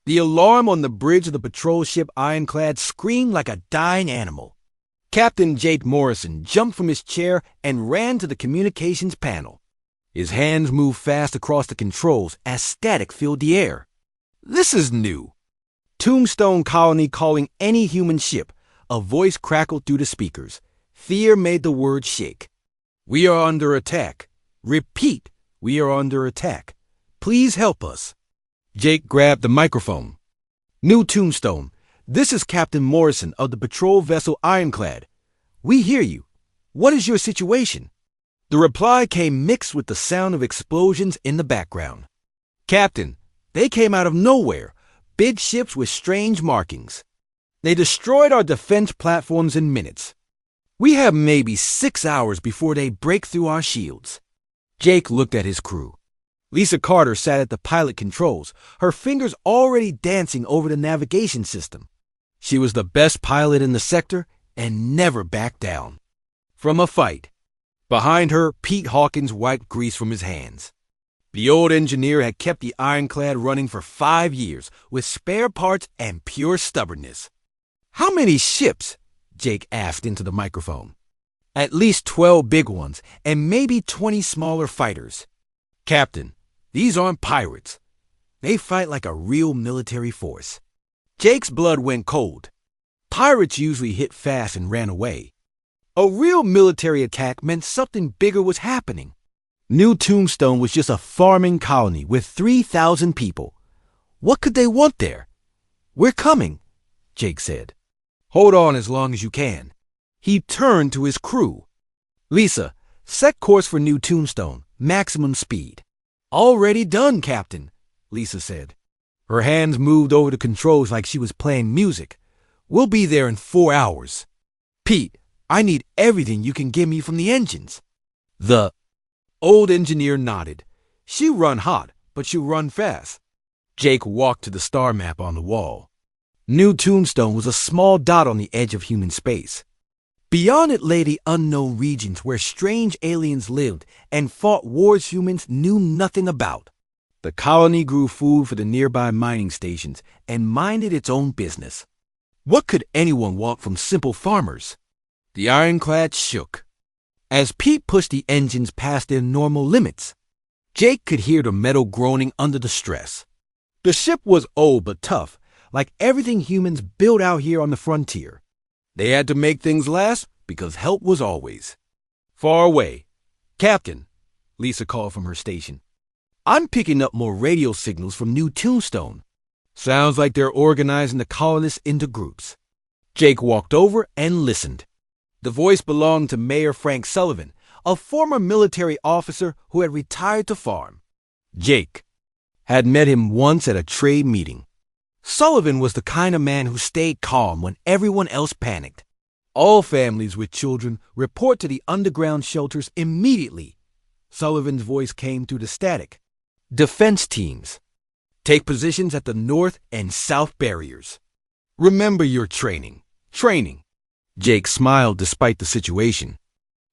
The alarm on the bridge of the patrol ship Ironclad screamed like a dying animal. Captain Jake Morrison jumped from his chair and ran to the communications panel. His hands moved fast across the controls as static filled the air. This is new. Tombstone Colony calling any human ship. A voice crackled through the speakers. Fear made the word shake. We are under attack. Repeat, we are under attack. Please help us. Jake grabbed the microphone. New Tombstone, this is Captain Morrison of the patrol vessel Ironclad. We hear you. What is your situation? The reply came mixed with the sound of explosions in the background. Captain, they came out of nowhere. Big ships with strange markings. They destroyed our defense platforms in minutes. We have maybe 6 hours before they break through our shields. Jake looked at his crew. Lisa Carter sat at the pilot controls, her fingers already dancing over the navigation system. She was the best pilot in the sector and never backed down from a fight. Behind her, Pete Hawkins wiped grease from his hands. The old engineer had kept the Ironclad running for 5 years with spare parts and pure stubbornness. How many ships? Jake asked into the microphone. At least 12 big ones and maybe 20 smaller fighters. Captain, these aren't pirates. They fight like a real military force. Jake's blood went cold. Pirates usually hit fast and ran away. A real military attack meant something bigger was happening. New Tombstone was just a farming colony with 3,000 people. What could they want there? We're coming, Jake said. Hold on as long as you can. He turned to his crew. Lisa, set course for New Tombstone, maximum speed. Already done, Captain, Lisa said. Her hands moved over the controls like she was playing music. We'll be there in 4 hours. Pete, I need everything you can give me from the engines. The old engineer nodded. She run hot, but she run fast. Jake walked to the star map on the wall. New Tombstone was a small dot on the edge of human space. Beyond it lay the unknown regions where strange aliens lived and fought wars humans knew nothing about. The colony grew food for the nearby mining stations and minded its own business. What could anyone want from simple farmers? The Ironclad shook. As Pete pushed the engines past their normal limits, Jake could hear the metal groaning under the stress. The ship was old but tough, like everything humans built out here on the frontier. They had to make things last because help was always far away. Captain, Lisa called from her station. I'm picking up more radio signals from New Tombstone. Sounds like they're organizing the colonists into groups. Jake walked over and listened. The voice belonged to Mayor Frank Sullivan, a former military officer who had retired to farm. Jake had met him once at a trade meeting. Sullivan was the kind of man who stayed calm when everyone else panicked. All families with children report to the underground shelters immediately. Sullivan's voice came through the static. Defense teams. Take positions at the north and south barriers. Remember your training. Training. Jake smiled despite the situation.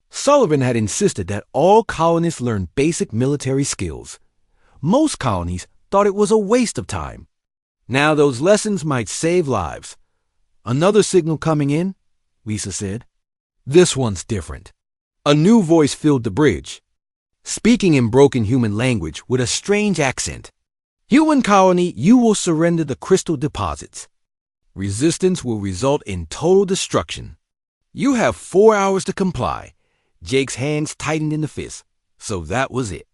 Sullivan had insisted that all colonists learn basic military skills. Most colonies thought it was a waste of time. Now those lessons might save lives. Another signal coming in, Lisa said. This one's different. A new voice filled the bridge, speaking in broken human language with a strange accent. Human colony, you will surrender the crystal deposits. Resistance will result in total destruction. You have 4 hours to comply. Jake's hands tightened in the fist. So that was it.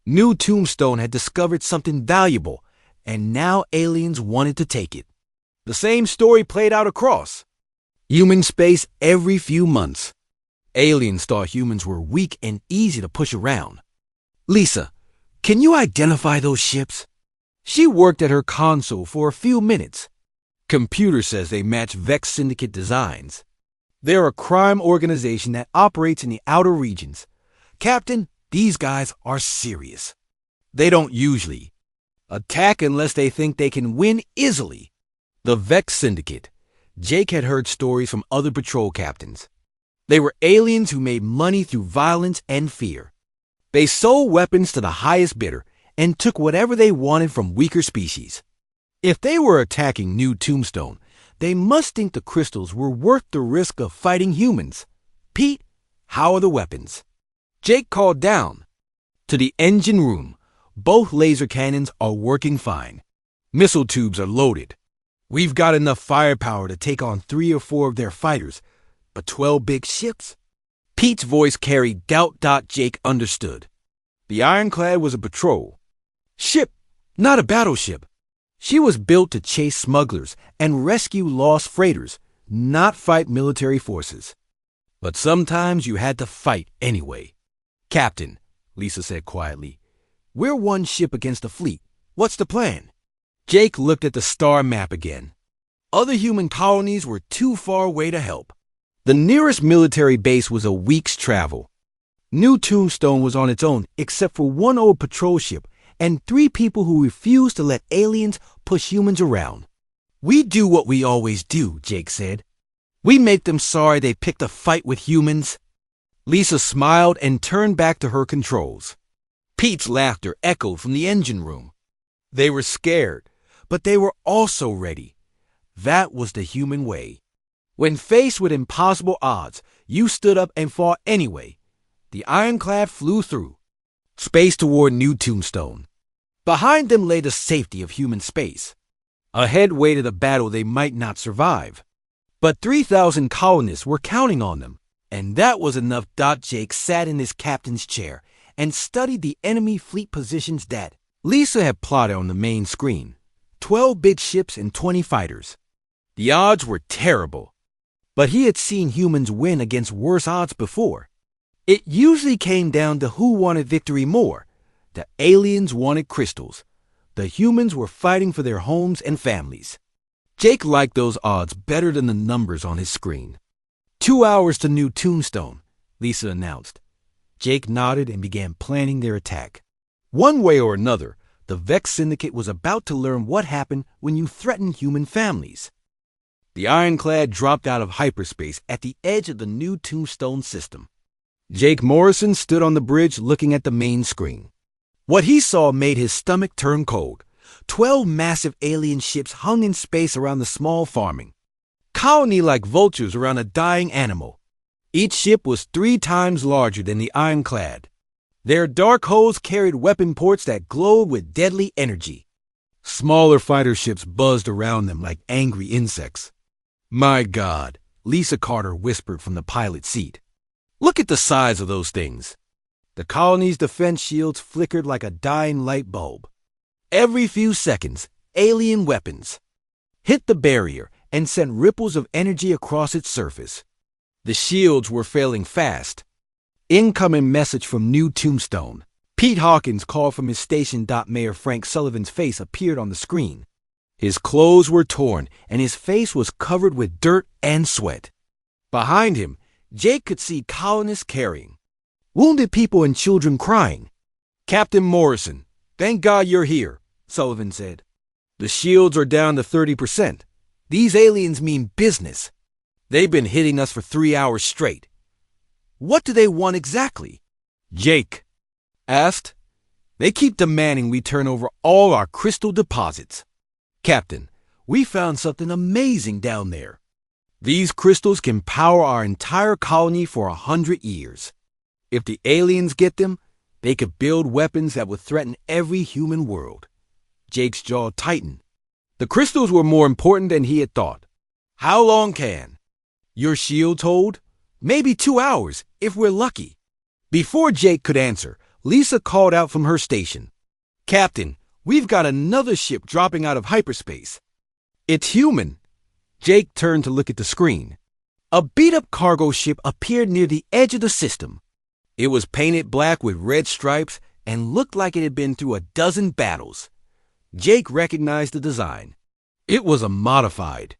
New Tombstone had discovered something valuable, and now aliens wanted to take it. The same story played out across human space every few months. Aliens thought humans were weak and easy to push around. Lisa, can you identify those ships? She worked at her console for a few minutes. Computer says they match Vex Syndicate designs. They're a crime organization that operates in the outer regions. Captain, these guys are serious. They don't usually attack unless they think they can win easily. The Vex Syndicate. Jake had heard stories from other patrol captains. They were aliens who made money through violence and fear. They sold weapons to the highest bidder and took whatever they wanted from weaker species. If they were attacking New Tombstone, they must think the crystals were worth the risk of fighting humans. Pete, how are the weapons? Jake called down. To the engine room. Both laser cannons are working fine. Missile tubes are loaded. We've got enough firepower to take on 3 or 4 of their fighters, but 12 big ships? Pete's voice carried doubt. Jake understood. The Ironclad was a patrol ship, not a battleship. She was built to chase smugglers and rescue lost freighters, not fight military forces. But sometimes you had to fight anyway. Captain, Lisa said quietly, we're one ship against a fleet. What's the plan? Jake looked at the star map again. Other human colonies were too far away to help. The nearest military base was a week's travel. New Tombstone was on its own except for one old patrol ship and 3 people who refused to let aliens push humans around. We do what we always do, Jake said. We make them sorry they picked a fight with humans. Lisa smiled and turned back to her controls. Pete's laughter echoed from the engine room. They were scared, but they were also ready. That was the human way. When faced with impossible odds, you stood up and fought anyway. The Ironclad flew through. Space toward New Tombstone. Behind them lay the safety of human space. Ahead waited a battle they might not survive. But 3,000 colonists were counting on them, and that was enough. Jake sat in his captain's chair and studied the enemy fleet positions that Lisa had plotted on the main screen. 12 big ships and 20 fighters. The odds were terrible, but he had seen humans win against worse odds before. It usually came down to who wanted victory more. The aliens wanted crystals. The humans were fighting for their homes and families. Jake liked those odds better than the numbers on his screen. 2 hours to New Tombstone, Lisa announced. Jake nodded and began planning their attack. One way or another, the Vex Syndicate was about to learn what happened when you threaten human families. The Ironclad dropped out of hyperspace at the edge of the New Tombstone system. Jake Morrison stood on the bridge looking at the main screen. What he saw made his stomach turn cold. 12 massive alien ships hung in space around the small farming colony like vultures around a dying animal. Each ship was 3 times larger than the Ironclad. Their dark hulls carried weapon ports that glowed with deadly energy. Smaller fighter ships buzzed around them like angry insects. My God, Lisa Carter whispered from the pilot's seat. Look at the size of those things. The colony's defense shields flickered like a dying light bulb. Every few seconds, alien weapons hit the barrier and sent ripples of energy across its surface. The shields were failing fast. Incoming message from New Tombstone. Pete Hawkins called from his station. Mayor Frank Sullivan's face appeared on the screen. His clothes were torn and his face was covered with dirt and sweat. Behind him, Jake could see colonists carrying wounded people and children crying. Captain Morrison, thank God you're here, Sullivan said. The shields are down to 30%. These aliens mean business. They've been hitting us for 3 hours straight. What do they want exactly? Jake asked. They keep demanding we turn over all our crystal deposits. Captain, we found something amazing down there. These crystals can power our entire colony for 100 years. If the aliens get them, they could build weapons that would threaten every human world. Jake's jaw tightened. The crystals were more important than he had thought. How long can your shields hold? Maybe 2 hours, if we're lucky. Before Jake could answer, Lisa called out from her station. Captain, we've got another ship dropping out of hyperspace. It's human. Jake turned to look at the screen. A beat-up cargo ship appeared near the edge of the system. It was painted black with red stripes and looked like it had been through a dozen battles. Jake recognized the design. It was a modified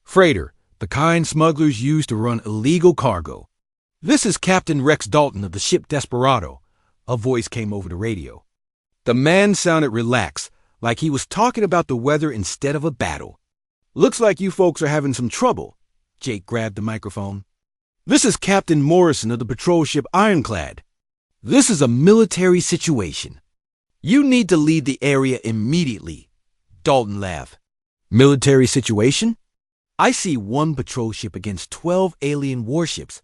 freighter, the kind smugglers use to run illegal cargo. This is Captain Rex Dalton of the ship Desperado, a voice came over the radio. The man sounded relaxed, like he was talking about the weather instead of a battle. Looks like you folks are having some trouble. Jake grabbed the microphone. This is Captain Morrison of the patrol ship Ironclad. This is a military situation. You need to leave the area immediately. Dalton laughed. Military situation? I see one patrol ship against 12 alien warships.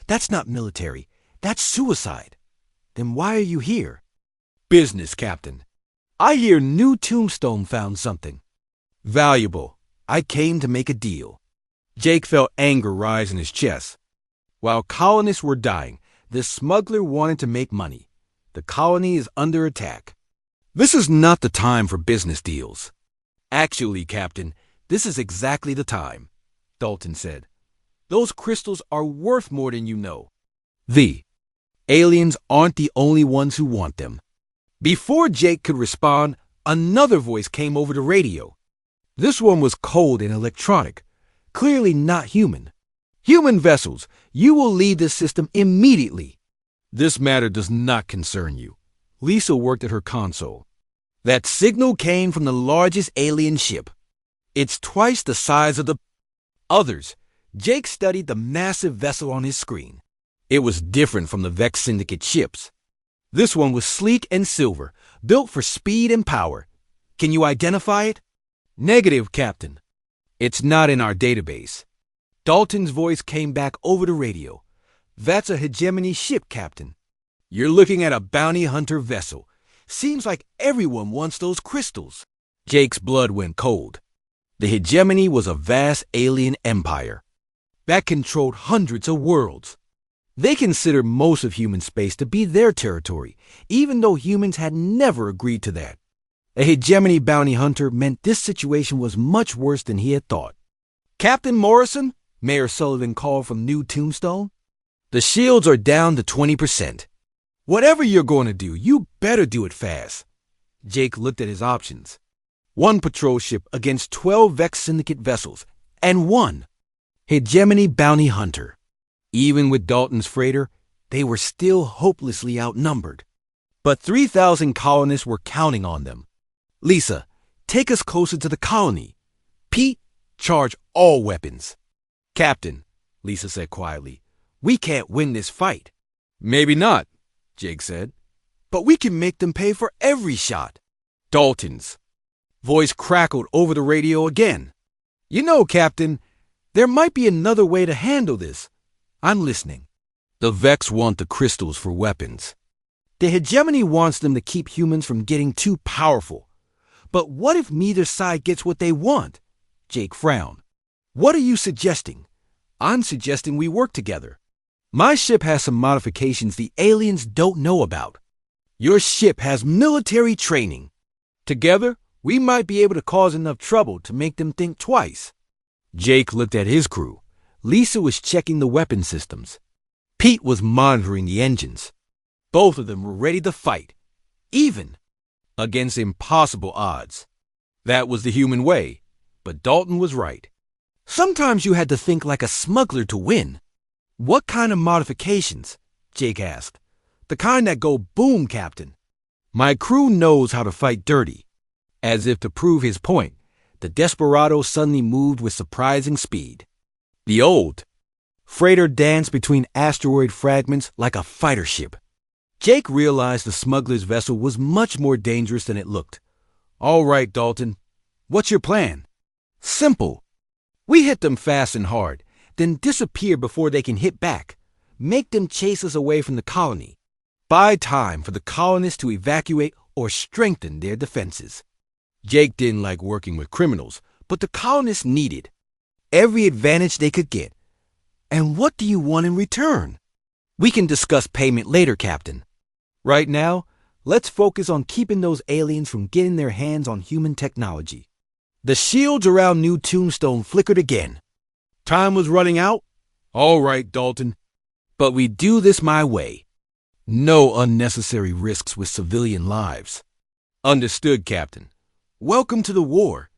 That's not military. That's suicide. Then why are you here? Business, Captain. I hear New Tombstone found something. Valuable. I came to make a deal. Jake felt anger rise in his chest. While colonists were dying, this smuggler wanted to make money. The colony is under attack. This is not the time for business deals. Actually, Captain, this is exactly the time, Dalton said. Those crystals are worth more than you know. The aliens aren't the only ones who want them. Before Jake could respond, another voice came over the radio. This one was cold and electronic, clearly not human. Human vessels, you will leave this system immediately. This matter does not concern you. Lisa worked at her console. That signal came from the largest alien ship. It's twice the size of the others. Jake studied the massive vessel on his screen. It was different from the Vex Syndicate ships. This one was sleek and silver, built for speed and power. Can you identify it? Negative, Captain. It's not in our database. Dalton's voice came back over the radio. That's a hegemony ship, Captain. You're looking at a bounty hunter vessel. Seems like everyone wants those crystals. Jake's blood went cold. The hegemony was a vast alien empire that controlled hundreds of worlds. They considered most of human space to be their territory, even though humans had never agreed to that. A hegemony bounty hunter meant this situation was much worse than he had thought. Captain Morrison, Mayor Sullivan called from New Tombstone. The shields are down to 20%. Whatever you're going to do, you better do it fast. Jake looked at his options. One patrol ship against 12 Vex Syndicate vessels, and one hegemony bounty hunter. Even with Dalton's freighter, they were still hopelessly outnumbered. But 3,000 colonists were counting on them. Lisa, take us closer to the colony. Pete, charge all weapons. Captain, Lisa said quietly, we can't win this fight. Maybe not, Jake said. But we can make them pay for every shot. Dalton's voice crackled over the radio again. You know, Captain, there might be another way to handle this. I'm listening. The Vex want the crystals for weapons. The hegemony wants them to keep humans from getting too powerful. But what if neither side gets what they want? Jake frowned. What are you suggesting? I'm suggesting we work together. My ship has some modifications the aliens don't know about. Your ship has military training. Together, we might be able to cause enough trouble to make them think twice. Jake looked at his crew. Lisa was checking the weapon systems. Pete was monitoring the engines. Both of them were ready to fight, even against impossible odds. That was the human way, but Dalton was right. Sometimes you had to think like a smuggler to win. What kind of modifications? Jake asked. The kind that go boom, Captain. My crew knows how to fight dirty. As if to prove his point, the Desperado suddenly moved with surprising speed. The old freighter danced between asteroid fragments like a fighter ship. Jake realized the smuggler's vessel was much more dangerous than it looked. All right, Dalton. What's your plan? Simple. We hit them fast and hard, then disappear before they can hit back. Make them chase us away from the colony. Buy time for the colonists to evacuate or strengthen their defenses. Jake didn't like working with criminals, but the colonists needed every advantage they could get. And what do you want in return? We can discuss payment later, Captain. Right now, let's focus on keeping those aliens from getting their hands on human technology. The shields around New Tombstone flickered again. Time was running out? All right, Dalton. But we do this my way. No unnecessary risks with civilian lives. Understood, Captain. Welcome to the war.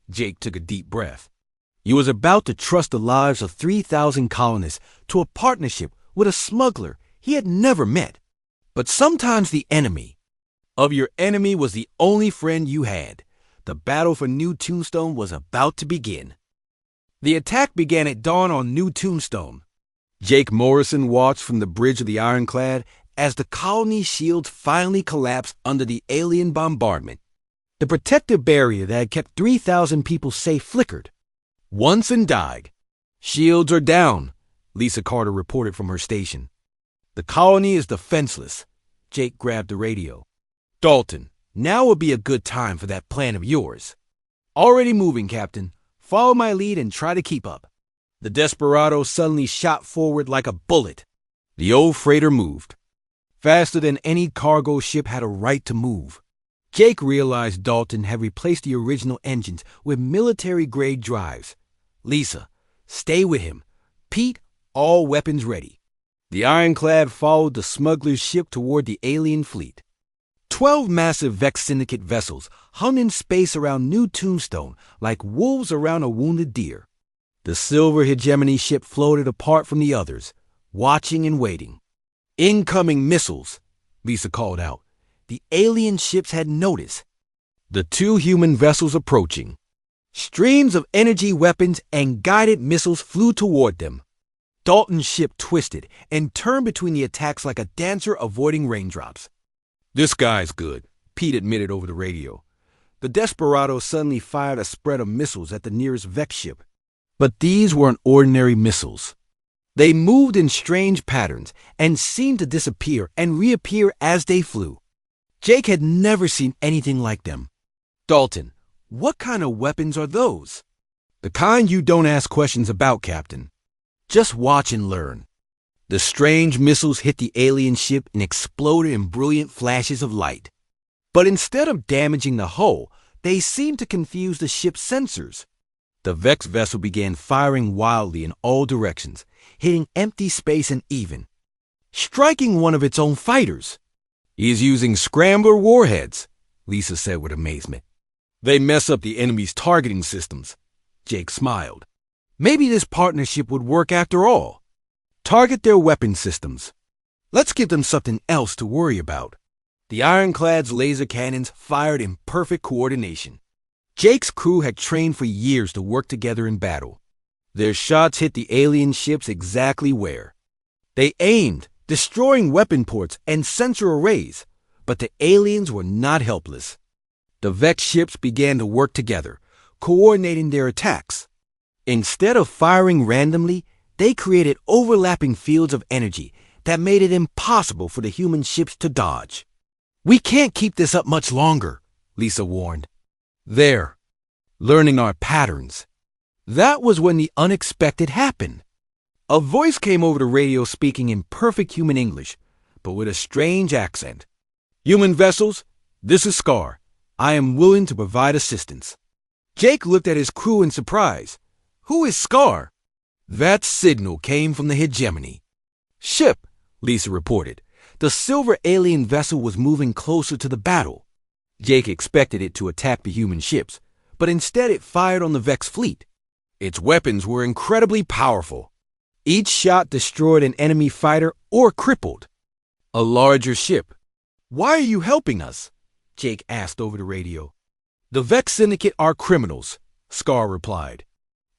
Jake took a deep breath. He was about to trust the lives of 3,000 colonists to a partnership with a smuggler he had never met. But sometimes the enemy of your enemy was the only friend you had. The battle for New Tombstone was about to begin. The attack began at dawn on New Tombstone. Jake Morrison watched from the bridge of the ironclad as the colony's shields finally collapsed under the alien bombardment. The protective barrier that had kept 3,000 people safe flickered. Once and died. Shields are down, Lisa Carter reported from her station. The colony is defenseless. Jake grabbed the radio. Dalton, now would be a good time for that plan of yours. Already moving, Captain. Follow my lead and try to keep up. The Desperado suddenly shot forward like a bullet. The old freighter moved. Faster than any cargo ship had a right to move. Jake realized Dalton had replaced the original engines with military-grade drives. Lisa, stay with him. Pete, all weapons ready. The ironclad followed the smuggler's ship toward the alien fleet. 12 massive Vex Syndicate vessels hung in space around New Tombstone like wolves around a wounded deer. The silver hegemony ship floated apart from the others, watching and waiting. Incoming missiles, Lisa called out. The alien ships had noticed. The 2 human vessels approaching. Streams of energy weapons and guided missiles flew toward them. Dalton's ship twisted and turned between the attacks like a dancer avoiding raindrops. This guy's good, Pete admitted over the radio. The Desperado suddenly fired a spread of missiles at the nearest Vex ship. But these weren't ordinary missiles. They moved in strange patterns and seemed to disappear and reappear as they flew. Jake had never seen anything like them. Dalton, what kind of weapons are those? The kind you don't ask questions about, Captain. Just watch and learn. The strange missiles hit the alien ship and exploded in brilliant flashes of light. But instead of damaging the hull, they seemed to confuse the ship's sensors. The Vex vessel began firing wildly in all directions, hitting empty space and even, striking one of its own fighters. He's using scrambler warheads, Lisa said with amazement. They mess up the enemy's targeting systems. Jake smiled. Maybe this partnership would work after all. Target their weapon systems. Let's give them something else to worry about. The ironclad's laser cannons fired in perfect coordination. Jake's crew had trained for years to work together in battle. Their shots hit the alien ships exactly where. They aimed, destroying weapon ports and sensor arrays, but the aliens were not helpless. The Vex ships began to work together, coordinating their attacks. Instead of firing randomly, they created overlapping fields of energy that made it impossible for the human ships to dodge. We can't keep this up much longer, Lisa warned. There, learning our patterns. That was when the unexpected happened. A voice came over the radio speaking in perfect human English, but with a strange accent. Human vessels, this is Scar. I am willing to provide assistance. Jake looked at his crew in surprise. Who is Scar? That signal came from the hegemony. Ship, Lisa reported. The silver alien vessel was moving closer to the battle. Jake expected it to attack the human ships, but instead it fired on the Vex fleet. Its weapons were incredibly powerful. Each shot destroyed an enemy fighter or crippled a larger ship. Why are you helping us? Jake asked over the radio. The Vex Syndicate are criminals, Scar replied.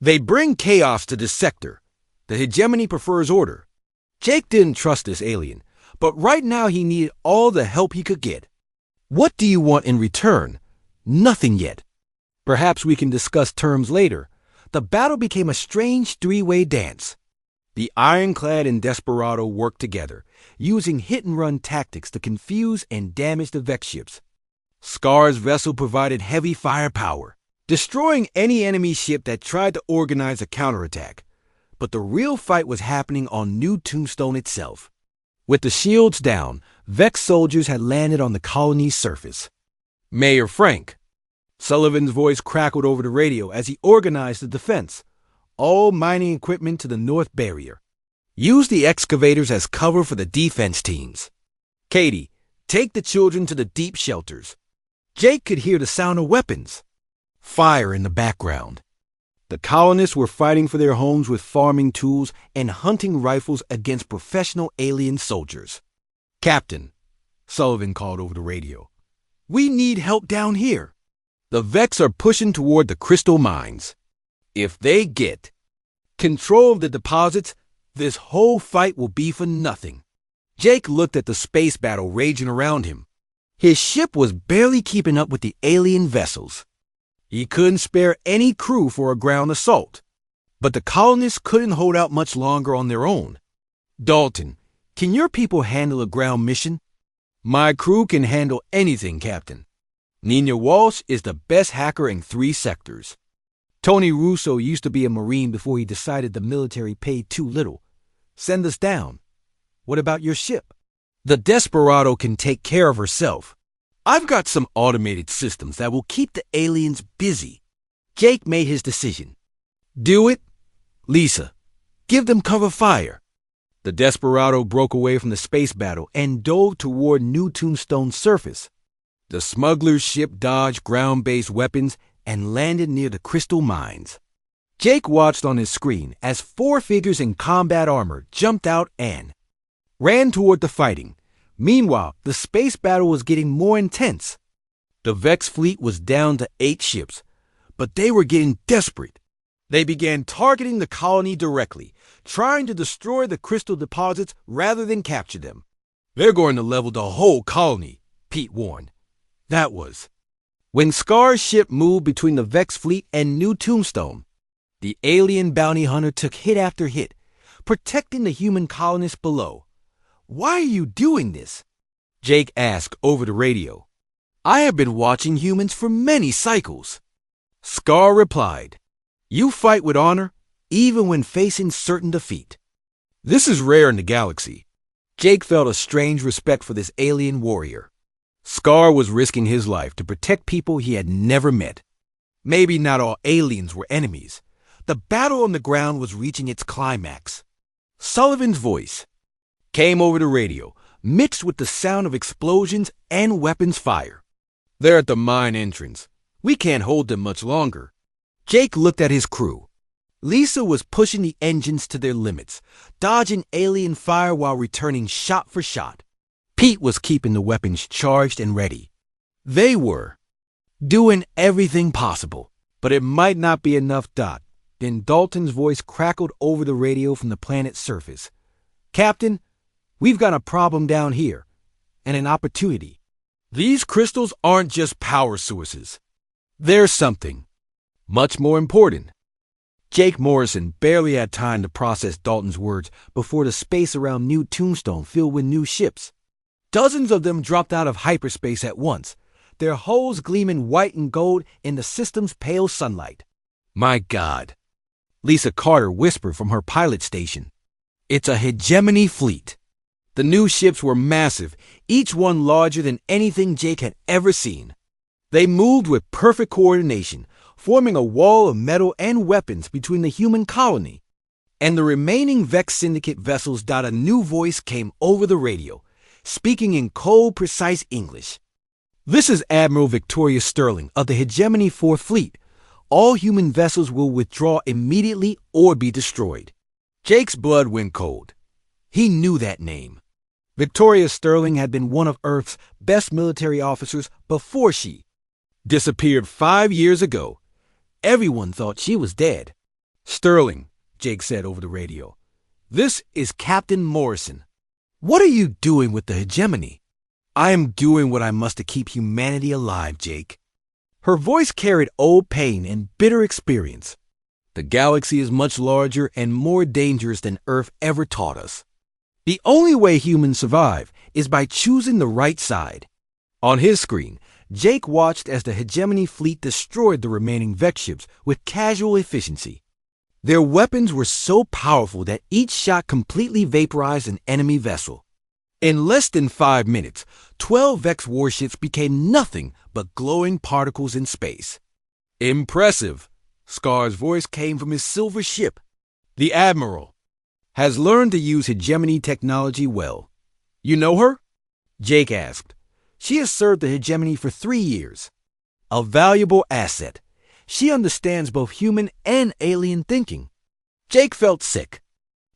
They bring chaos to this sector. The hegemony prefers order. Jake didn't trust this alien, but right now he needed all the help he could get. What do you want in return? Nothing yet. Perhaps we can discuss terms later. The battle became a strange three-way dance. The Ironclad and Desperado worked together, using hit-and-run tactics to confuse and damage the Vex ships. Scar's vessel provided heavy firepower, destroying any enemy ship that tried to organize a counterattack. But the real fight was happening on New Tombstone itself. With the shields down, Vex soldiers had landed on the colony's surface. Mayor Frank. Sullivan's voice crackled over the radio as he organized the defense. All mining equipment to the north barrier. Use the excavators as cover for the defense teams. Katie, take the children to the deep shelters. Jake could hear the sound of weapons. Fire in the background. The colonists were fighting for their homes with farming tools and hunting rifles against professional alien soldiers. Captain, Sullivan called over the radio. We need help down here. The Vex are pushing toward the crystal mines. If they get control of the deposits, this whole fight will be for nothing. Jake looked at the space battle raging around him. His ship was barely keeping up with the alien vessels. He couldn't spare any crew for a ground assault. But the colonists couldn't hold out much longer on their own. Dalton, can your people handle a ground mission? My crew can handle anything, Captain. Nina Walsh is the best hacker in 3 sectors. Tony Russo used to be a Marine before he decided the military paid too little. Send us down. What about your ship? The Desperado can take care of herself. I've got some automated systems that will keep the aliens busy. Jake made his decision. Do it. Lisa, give them cover fire. The Desperado broke away from the space battle and dove toward New Tombstone's surface. The smuggler's ship dodged ground-based weapons and landed near the crystal mines. Jake watched on his screen as 4 figures in combat armor jumped out and ran toward the fighting. Meanwhile, the space battle was getting more intense. The Vex fleet was down to 8 ships, but they were getting desperate. They began targeting the colony directly, trying to destroy the crystal deposits rather than capture them. They're going to level the whole colony, Pete warned. That was when Scar's ship moved between the Vex fleet and New Tombstone. The alien bounty hunter took hit after hit, protecting the human colonists below. Why are you doing this? Jake asked over the radio. I have been watching humans for many cycles. Scar replied, You fight with honor, even when facing certain defeat. This is rare in the galaxy. Jake felt a strange respect for this alien warrior. Scar was risking his life to protect people he had never met. Maybe not all aliens were enemies. The battle on the ground was reaching its climax. Sullivan's voice came over the radio, mixed with the sound of explosions and weapons fire. They're at the mine entrance. We can't hold them much longer. Jake looked at his crew. Lisa was pushing the engines to their limits, dodging alien fire while returning shot for shot. Pete was keeping the weapons charged and ready. They were doing everything possible, but it might not be enough, Doc. Then Dalton's voice crackled over the radio from the planet's surface. Captain, we've got a problem down here, and an opportunity. These crystals aren't just power sources. They're something much more important. Jake Morrison barely had time to process Dalton's words before the space around New Tombstone filled with new ships. Dozens of them dropped out of hyperspace at once, their hulls gleaming white and gold in the system's pale sunlight. My God, Lisa Carter whispered from her pilot station. It's a hegemony fleet. The new ships were massive, each one larger than anything Jake had ever seen. They moved with perfect coordination, forming a wall of metal and weapons between the human colony. And the remaining Vex Syndicate vessels. A new voice came over the radio, speaking in cold, precise English. This is Admiral Victoria Sterling of the Hegemony 4th Fleet. All human vessels will withdraw immediately or be destroyed. Jake's blood went cold. He knew that name. Victoria Sterling had been one of Earth's best military officers before she disappeared 5 years ago. Everyone thought she was dead. Sterling, Jake said over the radio, this is Captain Morrison. What are you doing with the hegemony? I am doing what I must to keep humanity alive, Jake. Her voice carried old pain and bitter experience. The galaxy is much larger and more dangerous than Earth ever taught us. The only way humans survive is by choosing the right side. On his screen, Jake watched as the Hegemony fleet destroyed the remaining Vex ships with casual efficiency. Their weapons were so powerful that each shot completely vaporized an enemy vessel. In less than 5 minutes, 12 Vex warships became nothing but glowing particles in space. Impressive. Scar's voice came from his silver ship. The Admiral has learned to use hegemony technology well. You know her? Jake asked. She has served the hegemony for 3 years. A valuable asset. She understands both human and alien thinking. Jake felt sick.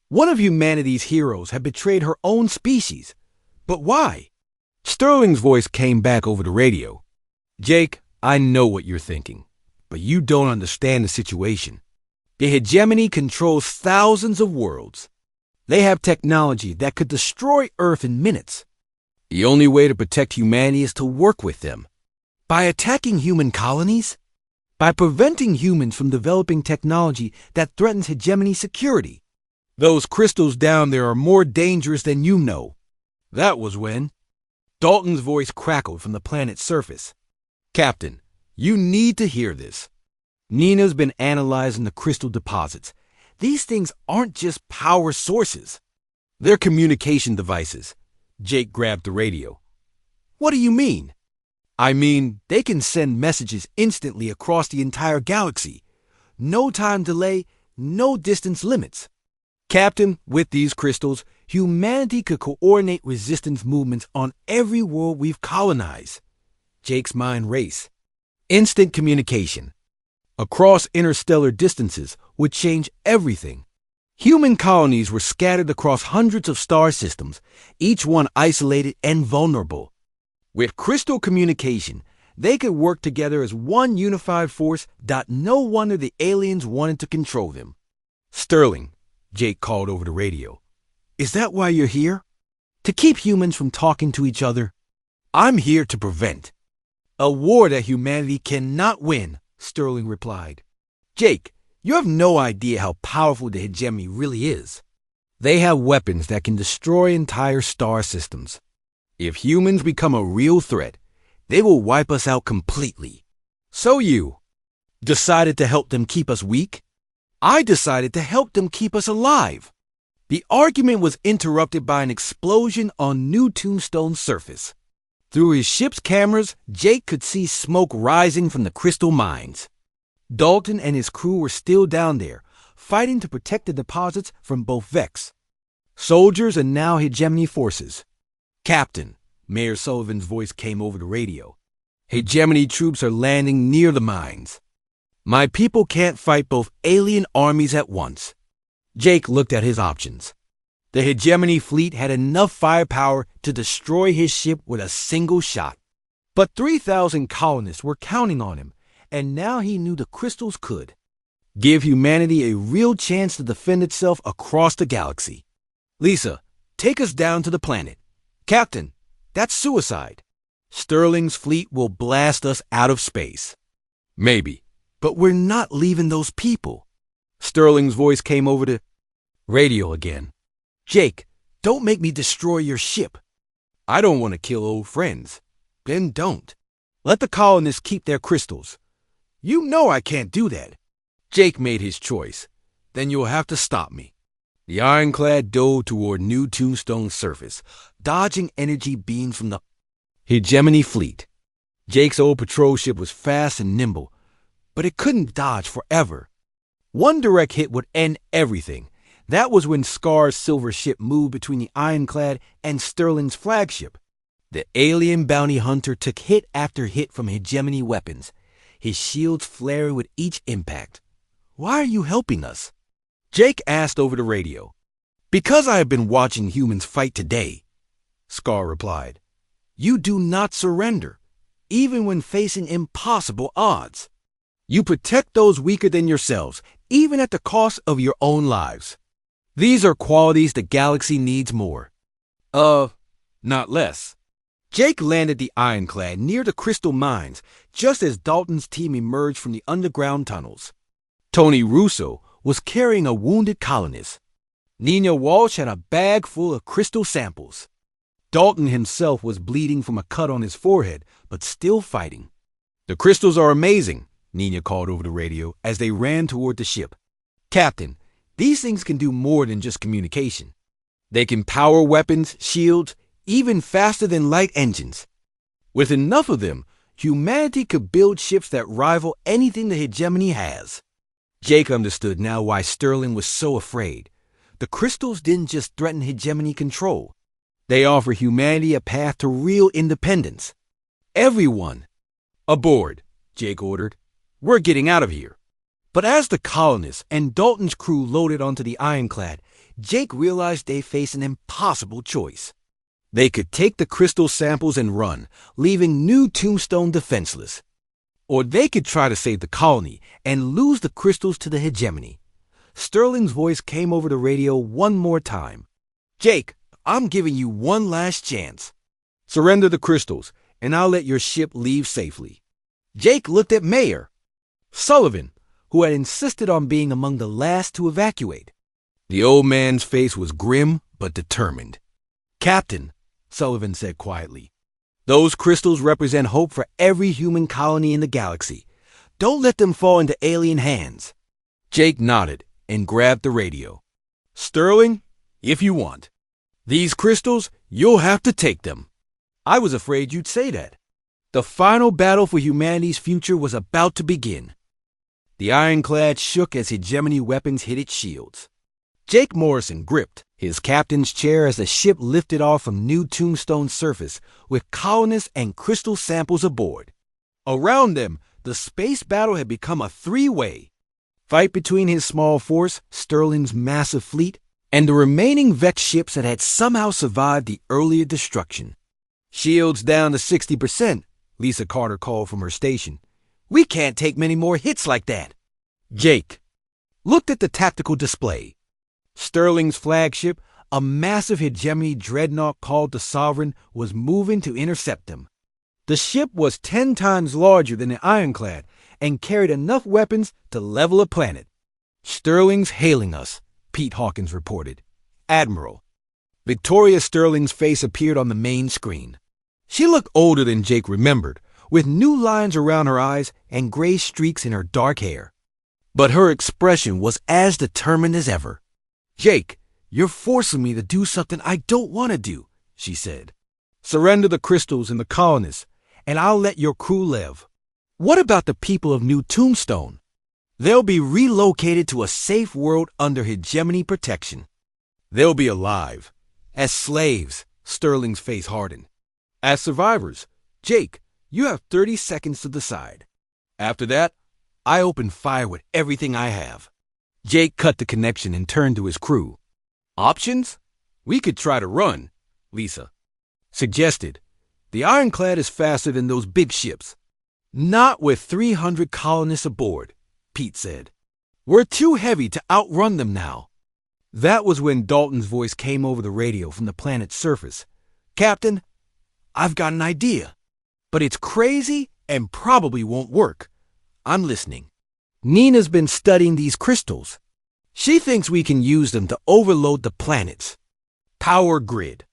One of humanity's heroes had betrayed her own species. But why? Sterling's voice came back over the radio. Jake, I know what you're thinking, but you don't understand the situation. The hegemony controls thousands of worlds. They have technology that could destroy Earth in minutes. The only way to protect humanity is to work with them. By attacking human colonies? By preventing humans from developing technology that threatens hegemony security. Those crystals down there are more dangerous than you know. That was when Dalton's voice crackled from the planet's surface. Captain, you need to hear this. Nina's been analyzing the crystal deposits. These things aren't just power sources. They're communication devices. Jake grabbed the radio. What do you mean? I mean, they can send messages instantly across the entire galaxy. No time delay, no distance limits. Captain, with these crystals, humanity could coordinate resistance movements on every world we've colonized. Jake's mind raced. Instant communication across interstellar distances would change everything. Human colonies were scattered across hundreds of star systems, each one isolated and vulnerable. With crystal communication, they could work together as one unified force. No wonder the aliens wanted to control them. Sterling, Jake called over the radio. Is that why you're here? To keep humans from talking to each other? I'm here to prevent a war that humanity cannot win, Sterling replied. Jake, you have no idea how powerful the hegemony really is. They have weapons that can destroy entire star systems. If humans become a real threat, they will wipe us out completely. So you decided to help them keep us weak? I decided to help them keep us alive. The argument was interrupted by an explosion on New Tombstone's surface. Through his ship's cameras, Jake could see smoke rising from the crystal mines. Dalton and his crew were still down there, fighting to protect the deposits from both Vex. Soldiers and now hegemony forces. Captain, Mayor Sullivan's voice came over the radio. Hegemony troops are landing near the mines. My people can't fight both alien armies at once. Jake looked at his options. The hegemony fleet had enough firepower to destroy his ship with a single shot. But 3,000 colonists were counting on him, and now he knew the crystals could give humanity a real chance to defend itself across the galaxy. Lisa, take us down to the planet. Captain, that's suicide. Sterling's fleet will blast us out of space. Maybe, but we're not leaving those people. Sterling's voice came over the radio again. Jake, don't make me destroy your ship. I don't want to kill old friends. Then don't. Let the colonists keep their crystals. You know I can't do that. Jake made his choice. Then you'll have to stop me. The ironclad dove toward New Tombstone's surface, dodging energy beams from the hegemony fleet. Jake's old patrol ship was fast and nimble, but it couldn't dodge forever. One direct hit would end everything. That was when Scar's silver ship moved between the ironclad and Sterling's flagship. The alien bounty hunter took hit after hit from hegemony weapons, his shields flaring with each impact. Why are you helping us? Jake asked over the radio. Because I have been watching humans fight today, Scar replied. You do not surrender, even when facing impossible odds. You protect those weaker than yourselves, even at the cost of your own lives. These are qualities the galaxy needs more. Not less. Jake landed the ironclad near the crystal mines just as Dalton's team emerged from the underground tunnels. Tony Russo was carrying a wounded colonist. Nina Walsh had a bag full of crystal samples. Dalton himself was bleeding from a cut on his forehead, but still fighting. The crystals are amazing, Nina called over the radio as they ran toward the ship. Captain, these things can do more than just communication. They can power weapons, shields, even faster than light engines. With enough of them, humanity could build ships that rival anything the hegemony has. Jake understood now why Sterling was so afraid. The crystals didn't just threaten hegemony control. They offer humanity a path to real independence. Everyone, aboard, Jake ordered. We're getting out of here. But as the colonists and Dalton's crew loaded onto the ironclad, Jake realized they faced an impossible choice. They could take the crystal samples and run, leaving New Tombstone defenseless. Or they could try to save the colony and lose the crystals to the hegemony. Sterling's voice came over the radio one more time. Jake, I'm giving you one last chance. Surrender the crystals, and I'll let your ship leave safely. Jake looked at Mayor Sullivan, who had insisted on being among the last to evacuate. The old man's face was grim but determined. Captain, Sullivan said quietly, those crystals represent hope for every human colony in the galaxy. Don't let them fall into alien hands. Jake nodded and grabbed the radio. Sterling, if you want. These crystals, you'll have to take them. I was afraid you'd say that. The final battle for humanity's future was about to begin. The ironclad shook as hegemony weapons hit its shields. Jake Morrison gripped his captain's chair as the ship lifted off from New Tombstone's surface with colonists and crystal samples aboard. Around them, the space battle had become a three-way fight between his small force, Sterling's massive fleet, and the remaining Vex ships that had somehow survived the earlier destruction. Shields down to 60%, Lisa Carter called from her station. We can't take many more hits like that. Jake looked at the tactical display. Sterling's flagship, a massive hegemony dreadnought called the Sovereign, was moving to intercept them. The ship was 10 times larger than the ironclad and carried enough weapons to level a planet. Sterling's hailing us, Pete Hawkins reported. Admiral. Victoria Sterling's face appeared on the main screen. She looked older than Jake remembered, with new lines around her eyes and gray streaks in her dark hair. But her expression was as determined as ever. Jake, you're forcing me to do something I don't want to do, she said. Surrender the crystals and the colonists, and I'll let your crew live. What about the people of New Tombstone? They'll be relocated to a safe world under hegemony protection. They'll be alive. As slaves, Sterling's face hardened. As survivors, Jake, you have 30 seconds to decide. After that, I open fire with everything I have. Jake cut the connection and turned to his crew. Options? We could try to run, Lisa suggested. The ironclad is faster than those big ships. Not with 300 colonists aboard, Pete said. We're too heavy to outrun them now. That was when Dalton's voice came over the radio from the planet's surface. Captain, I've got an idea, but it's crazy and probably won't work. I'm listening. Nina's been studying these crystals. She thinks we can use them to overload the planet's power grid.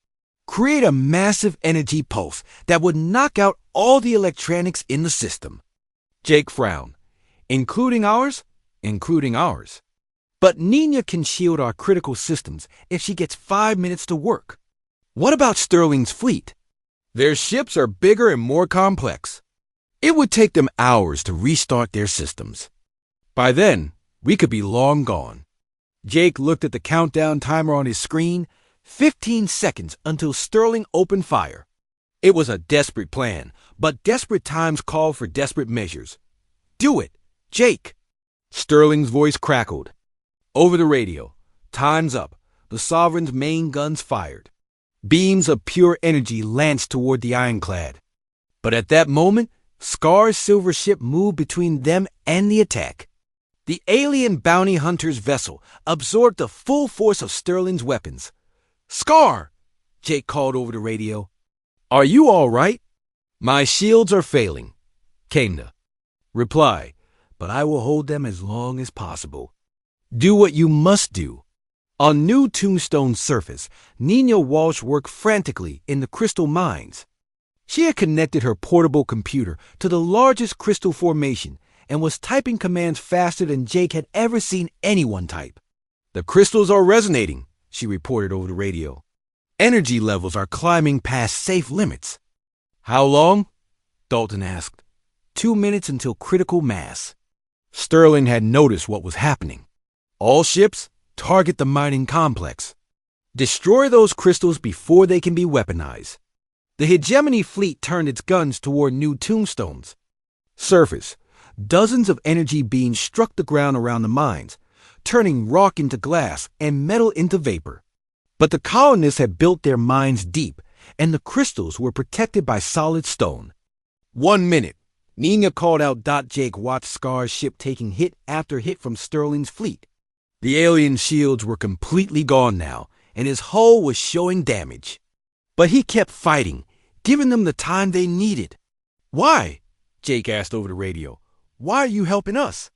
Create a massive energy pulse that would knock out all the electronics in the system. Jake frowned. Including ours? Including ours. But Nina can shield our critical systems if she gets 5 minutes to work. What about Sterling's fleet? Their ships are bigger and more complex. It would take them hours to restart their systems. By then, we could be long gone. Jake looked at the countdown timer on his screen. 15 seconds until Sterling opened fire. It was a desperate plan, but desperate times called for desperate measures. Do it, Jake. Sterling's voice crackled. Over the radio, time's up. The Sovereign's main guns fired. Beams of pure energy lanced toward the ironclad. But at that moment, Scar's silver ship moved between them and the attack. The alien bounty hunter's vessel absorbed the full force of Sterling's weapons. Scar, Jake called over the radio. Are you all right? My shields are failing, came the reply, but I will hold them as long as possible. Do what you must do. On New Tombstone's surface, Nina Walsh worked frantically in the crystal mines. She had connected her portable computer to the largest crystal formation and was typing commands faster than Jake had ever seen anyone type. The crystals are resonating, she reported over the radio. Energy levels are climbing past safe limits. How long? Dalton asked. 2 minutes until critical mass. Sterling had noticed what was happening. All ships, target the mining complex. Destroy those crystals before they can be weaponized. The hegemony fleet turned its guns toward New Tombstones. Surface. Dozens of energy beams struck the ground around the mines, turning rock into glass and metal into vapor. But the colonists had built their mines deep, and the crystals were protected by solid stone. 1 minute. Nina called out. Jake watched Scar's ship taking hit after hit from Sterling's fleet. The alien shields were completely gone now, and his hull was showing damage. But he kept fighting, giving them the time they needed. Why? Jake asked over the radio. Why are you helping us?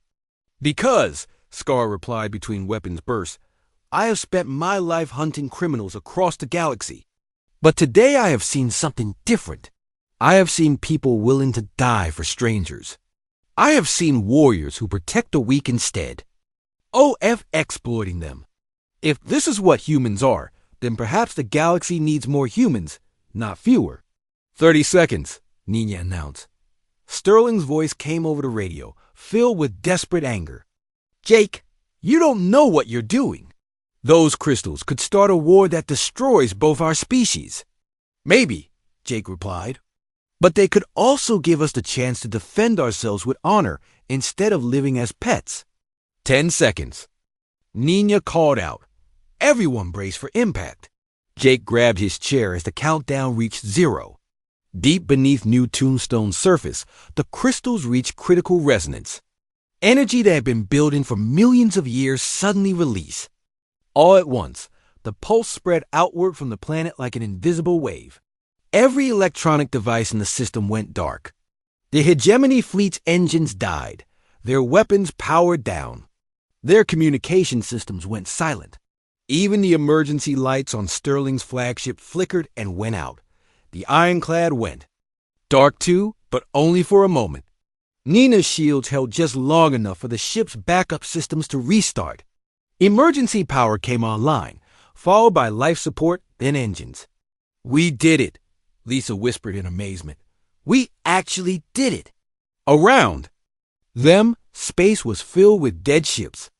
Because, Scar replied between weapons bursts, I have spent my life hunting criminals across the galaxy. But today I have seen something different. I have seen people willing to die for strangers. I have seen warriors who protect the weak instead. OF exploiting them. If this is what humans are, then perhaps the galaxy needs more humans, not fewer. 30 seconds, Nina announced. Sterling's voice came over the radio, filled with desperate anger. Jake, you don't know what you're doing. Those crystals could start a war that destroys both our species. Maybe, Jake replied. But they could also give us the chance to defend ourselves with honor instead of living as pets. 10 seconds. Nina called out. Everyone braced for impact. Jake grabbed his chair as the countdown reached 0. Deep beneath New Tombstone's surface, the crystals reached critical resonance. Energy that had been building for millions of years suddenly released. All at once, the pulse spread outward from the planet like an invisible wave. Every electronic device in the system went dark. The hegemony fleet's engines died. Their weapons powered down. Their communication systems went silent. Even the emergency lights on Sterling's flagship flickered and went out. The ironclad went. Dark too, but only for a moment. Nina's shields held just long enough for the ship's backup systems to restart. Emergency power came online, followed by life support, then engines. We did it, Lisa whispered in amazement. We actually did it. Around them, space was filled with dead ships.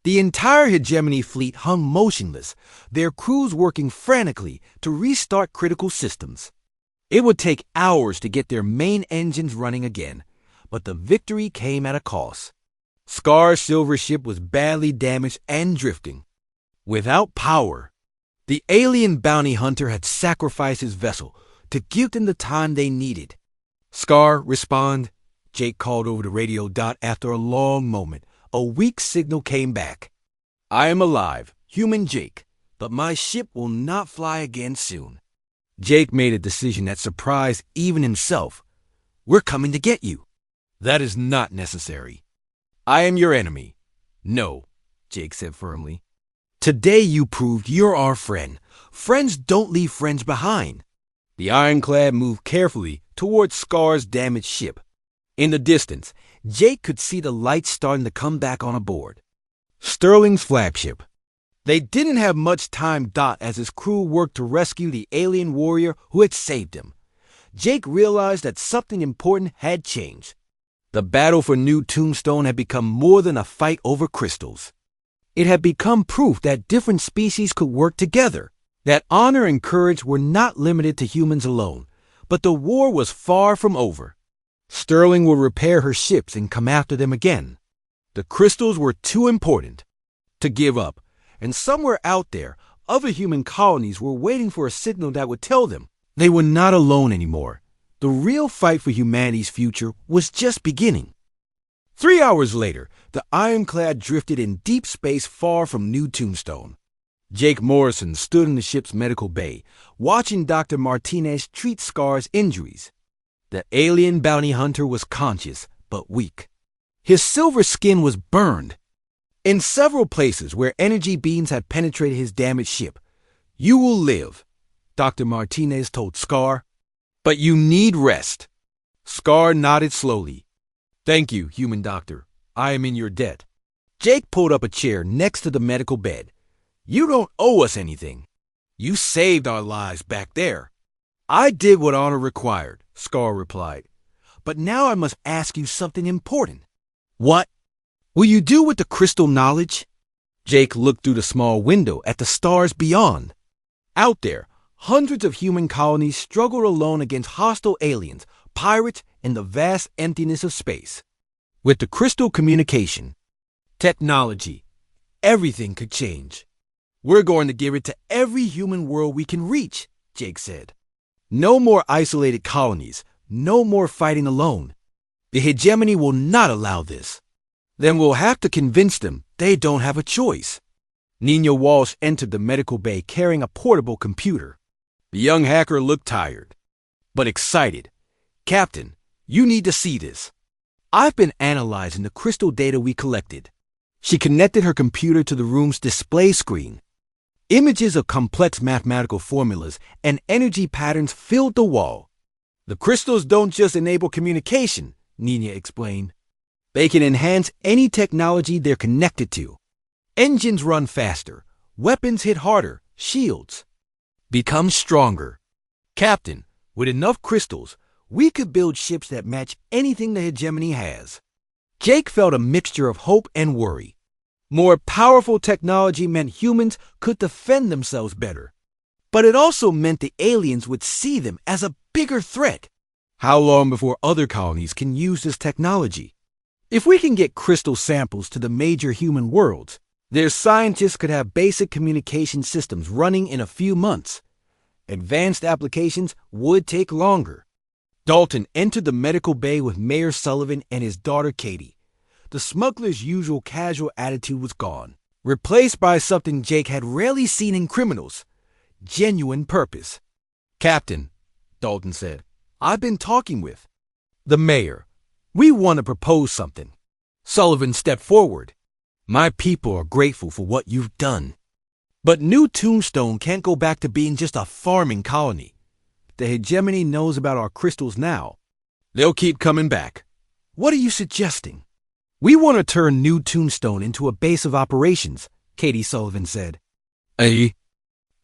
The entire hegemony fleet hung motionless, their crews working frantically to restart critical systems. It would take hours to get their main engines running again, but the victory came at a cost. Scar's silver ship was badly damaged and drifting. Without power, the alien bounty hunter had sacrificed his vessel to give them the time they needed. Scar, respond, Jake called over the radio dot after a long moment. A weak signal came back. I am alive, human Jake, but my ship will not fly again soon. Jake made a decision that surprised even himself. We're coming to get you. That is not necessary. I am your enemy. No, Jake said firmly. Today you proved you're our friend. Friends don't leave friends behind. The ironclad moved carefully towards Scar's damaged ship. In the distance, Jake could see the lights starting to come back on aboard. Sterling's flagship. They didn't have much time, as his crew worked to rescue the alien warrior who had saved him. Jake realized that something important had changed. The battle for New Tombstone had become more than a fight over crystals. It had become proof that different species could work together, that honor and courage were not limited to humans alone, but the war was far from over. Sterling would repair her ships and come after them again. The crystals were too important to give up, and somewhere out there, other human colonies were waiting for a signal that would tell them they were not alone anymore. The real fight for humanity's future was just beginning. 3 hours later, the ironclad drifted in deep space far from New Tombstone. Jake Morrison stood in the ship's medical bay, watching Dr. Martinez treat Scar's injuries. The alien bounty hunter was conscious, but weak. His silver skin was burned. In several places where energy beams had penetrated his damaged ship, "You will live," Dr. Martinez told Scar. "But you need rest." Scar nodded slowly. "Thank you, human doctor. I am in your debt." Jake pulled up a chair next to the medical bed. "You don't owe us anything. You saved our lives back there." "I did what honor required," Scar replied. "But now I must ask you something important." "What will you do with the crystal knowledge?" Jake looked through the small window at the stars beyond. Out there, hundreds of human colonies struggled alone against hostile aliens, pirates, and the vast emptiness of space. With the crystal communication, technology, everything could change. "We're going to give it to every human world we can reach," Jake said. "No more isolated colonies, no more fighting alone. The hegemony will not allow this. Then we'll have to convince them they don't have a choice." Nina Walsh entered the medical bay carrying a portable computer. The young hacker looked tired. but excited. "Captain, you need to see this. I've been analyzing the crystal data we collected." She connected her computer to the room's display screen. Images of complex mathematical formulas and energy patterns filled the wall. "The crystals don't just enable communication," Nina explained. "They can enhance any technology they're connected to. Engines run faster, weapons hit harder, shields become stronger. Captain, with enough crystals, we could build ships that match anything the hegemony has." Jake felt a mixture of hope and worry. More powerful technology meant humans could defend themselves better. But it also meant the aliens would see them as a bigger threat. How long before other colonies can use this technology? If we can get crystal samples to the major human worlds, their scientists could have basic communication systems running in a few months. Advanced applications would take longer. Dalton entered the medical bay with Mayor Sullivan and his daughter Katie. The smuggler's usual casual attitude was gone, replaced by something Jake had rarely seen in criminals: genuine purpose. "Captain," Dalton said, "I've been talking with the mayor. We want to propose something." Sullivan stepped forward. "My people are grateful for what you've done. But New Tombstone can't go back to being just a farming colony. The hegemony knows about our crystals now. They'll keep coming back. What are you suggesting?" "We want to turn New Tombstone into a base of operations," Katie Sullivan said. "A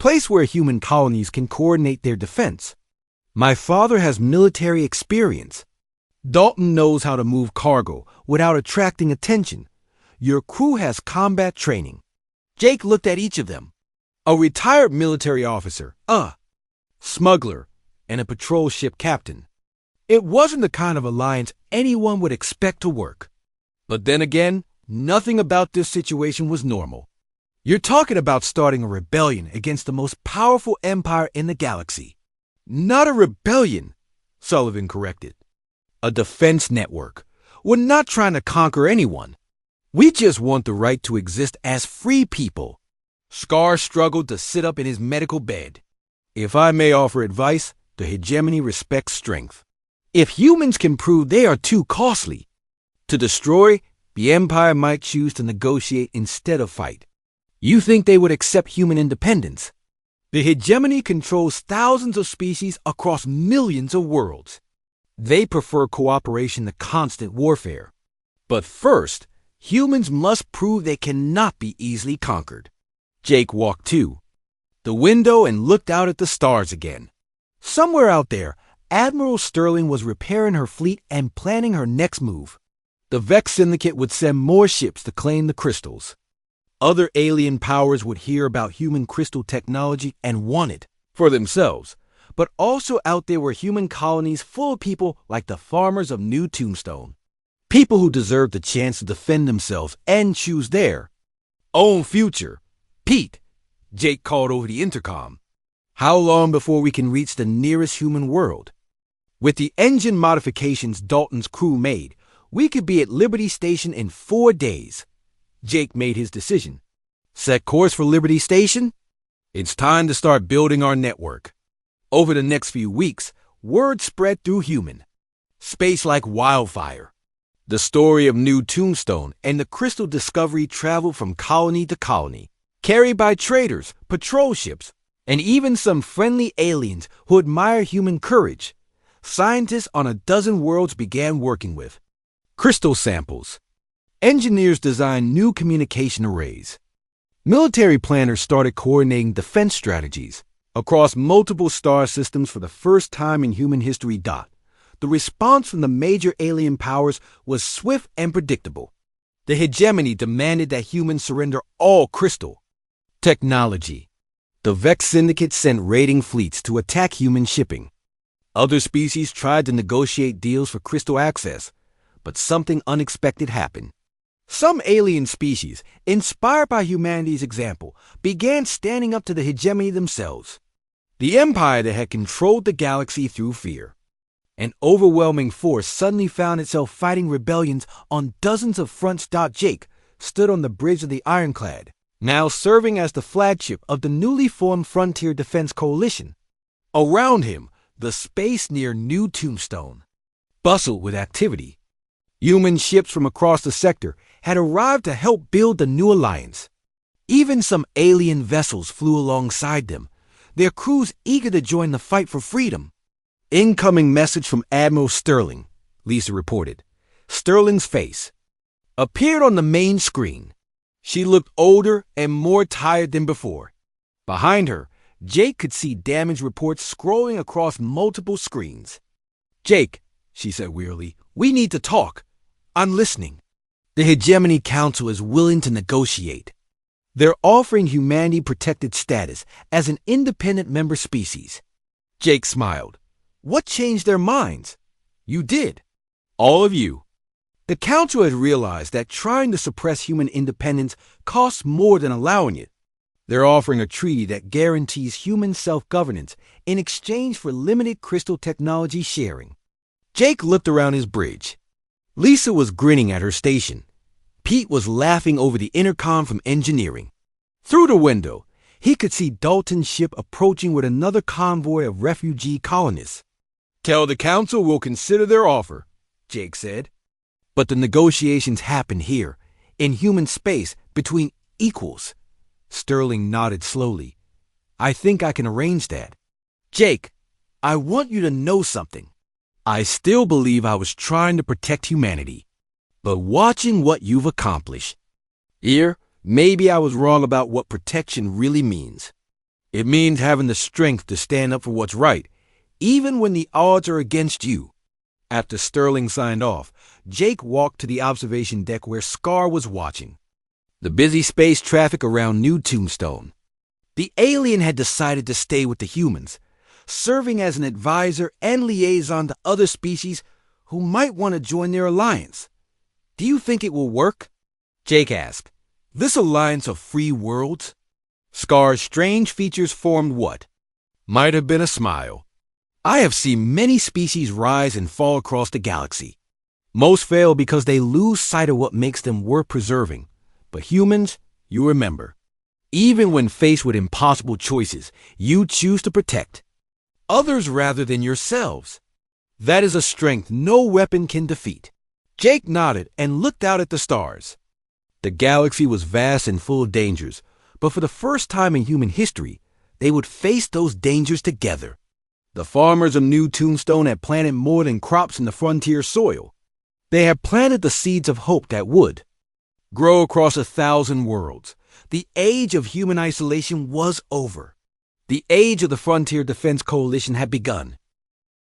place where human colonies can coordinate their defense. My father has military experience. Dalton knows how to move cargo without attracting attention. Your crew has combat training." Jake looked at each of them. A retired military officer, smuggler, and a patrol ship captain. It wasn't the kind of alliance anyone would expect to work. But then again, nothing about this situation was normal. "You're talking about starting a rebellion against the most powerful empire in the galaxy." "Not a rebellion," Sullivan corrected. "A defense network. We're not trying to conquer anyone. We just want the right to exist as free people." Scar struggled to sit up in his medical bed. "If I may offer advice, the hegemony respects strength. If humans can prove they are too costly to destroy, the Empire might choose to negotiate instead of fight." "You think they would accept human independence?" "The hegemony controls thousands of species across millions of worlds. They prefer cooperation to constant warfare. But first, humans must prove they cannot be easily conquered." Jake walked to the window and looked out at the stars again. Somewhere out there, Admiral Sterling was repairing her fleet and planning her next move. The Vex Syndicate would send more ships to claim the crystals. Other alien powers would hear about human crystal technology and want it for themselves. But also out there were human colonies full of people like the farmers of New Tombstone. People who deserved the chance to defend themselves and choose their own future. "Pete," Jake called over the intercom. "How long before we can reach the nearest human world?" "With the engine modifications Dalton's crew made, we could be at Liberty Station in 4 days." Jake made his decision. "Set course for Liberty Station? It's time to start building our network." Over the next few weeks, word spread through human space like wildfire. The story of New Tombstone and the crystal discovery traveled from colony to colony, carried by traders, patrol ships, and even some friendly aliens who admire human courage. Scientists on a dozen worlds began working with crystal samples. Engineers designed new communication arrays. Military planners started coordinating defense strategies across multiple star systems for the first time in human history. The response from the major alien powers was swift and predictable. The hegemony demanded that humans surrender all crystal technology. The Vex Syndicate sent raiding fleets to attack human shipping. Other species tried to negotiate deals for crystal access, but something unexpected happened. Some alien species, inspired by humanity's example, began standing up to the hegemony themselves. The empire that had controlled the galaxy through fear. An overwhelming force suddenly found itself fighting rebellions on dozens of fronts. Jake stood on the bridge of the Ironclad, now serving as the flagship of the newly formed Frontier Defense Coalition. Around him, The space near New Tombstone bustled with activity. Human ships from across the sector had arrived to help build the new alliance. Even some alien vessels flew alongside them, their crews eager to join the fight for freedom. Incoming message from Admiral Sterling, Lisa reported. Sterling's face appeared on the main screen. She looked older and more tired than before. Behind her, Jake could see damage reports scrolling across multiple screens. "Jake," she said wearily, "we need to talk. I'm listening." The Hegemony Council is willing to negotiate. They're offering humanity protected status as an independent member species. Jake smiled. "What changed their minds?" "You did. All of you." The Council had realized that trying to suppress human independence costs more than allowing it. They're offering a treaty that guarantees human self-governance in exchange for limited crystal technology sharing. Jake looked around his bridge. Lisa was grinning at her station. Pete was laughing over the intercom from engineering. Through the window, he could see Dalton's ship approaching with another convoy of refugee colonists. "Tell the Council we'll consider their offer," Jake said. "But the negotiations happen here, in human space, between equals." Sterling nodded slowly. "I think I can arrange that." "Jake, I want you to know something. I still believe I was trying to protect humanity. But watching what you've accomplished, here, maybe I was wrong about what protection really means. It means having the strength to stand up for what's right, even when the odds are against you." After Sterling signed off, Jake walked to the observation deck where Scar was watching. The busy space traffic around New Tombstone. The alien had decided to stay with the humans, serving as an advisor and liaison to other species who might want to join their alliance. "Do you think it will work?" Jake asked. "This alliance of free worlds?" Scar's strange features formed what might have been a smile. "I have seen many species rise and fall across the galaxy. Most fail because they lose sight of what makes them worth preserving. But humans, you remember. Even when faced with impossible choices, you choose to protect others rather than yourselves. That is a strength no weapon can defeat." Jake nodded and looked out at the stars. The galaxy was vast and full of dangers, but for the first time in human history, they would face those dangers together. The farmers of New Tombstone had planted more than crops in the frontier soil. They had planted the seeds of hope that would grow across 1,000 worlds. The age of human isolation was over. The age of the Frontier Defense Coalition had begun.